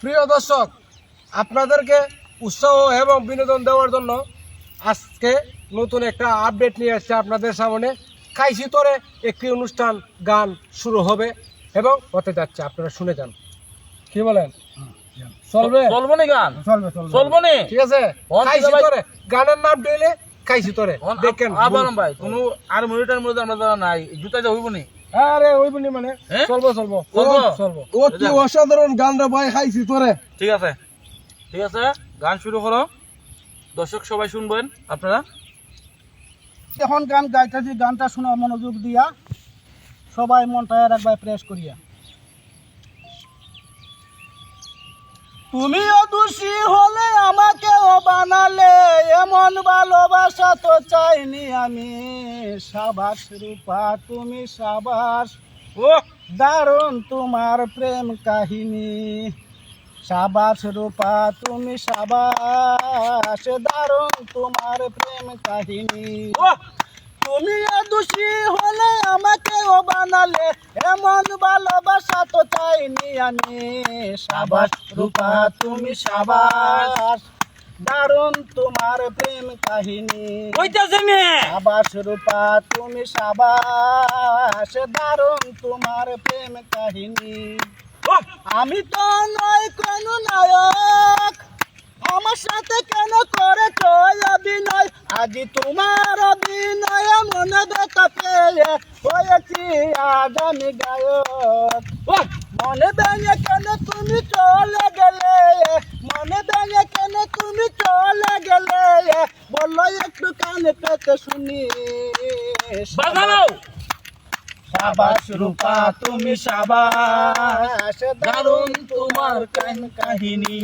প্রিয় দর্শক, আপনাদেরকে উৎসাহ এবং বিনোদন দেওয়ার জন্য আজকে নতুন একটা আপডেট নিয়ে আসছে আপনাদের সামনে। খাইছি তোরে একটি অনুষ্ঠান গান শুরু হবে এবং হতে যাচ্ছে, আপনারা শুনে যান। কি বলেন, চলবে? চলবো নি গান? চলবে চলবো নি? ঠিক আছে। খাইছি তোরে গানের নাম দিলে খাইছি তোরে দেখেন। আবারম ভাই কোনো আর মিনিটের মধ্যে আমরা নাই জুতা যা হইব নি? আরে ওই বলি মানে চলবো চলবো চলবো? চলবো। ও কি অসাধারণ গান রে ভাই, খাইছি তোরে। ঠিক আছে ঠিক আছে, গান শুরু করো। দর্শক সবাই শুনবেন আপনারা। এখন গান গাইতেছি, গানটা শোনা মনোযোগ দিয়া, সবাই মনটা একবার প্রেস করিয়া। তুমিও দোষী হলে আমাকেও বানালে, এমন ভালোবাসা তো চাইনি আমি। সাবাস রূপা তুমি সাবাস, ও দারুণ তোমার প্রেম কাহিনী। সাবাস রূপা তুমি সাবাস, দারুণ তোমার প্রেম কাহিনী। ও তুমি দোষী হলে আমাকেও বানালে, এমন ভালোবাসা তো চাইনি আমি। সাবাস রূপা তুমি সাবাস, দারুণ তোমার প্রেম কাহিনী। কইতাছে নে? সাবাস রূপা তুমি সাবাস, দারুণ তোমার প্রেম কাহিনী। ও আমি তো নয় কোনো নায়ক, আমার সাথে কেন করেছ অভিনয়? আজি তোমার অভিনয় মনে ব্যথা পেয়ে হয়েছি আজ আমি গায়ক। ও মনে ভেঙে কেন তুমি চলে গেলে, মনে ভেঙে কেন তুমি চলে গেলে, বললো একটু কানে পেতে শুনি। বাজানো। সাবাস রূপা তুমি সাবাস, দারুণ তোমার কাহিনী।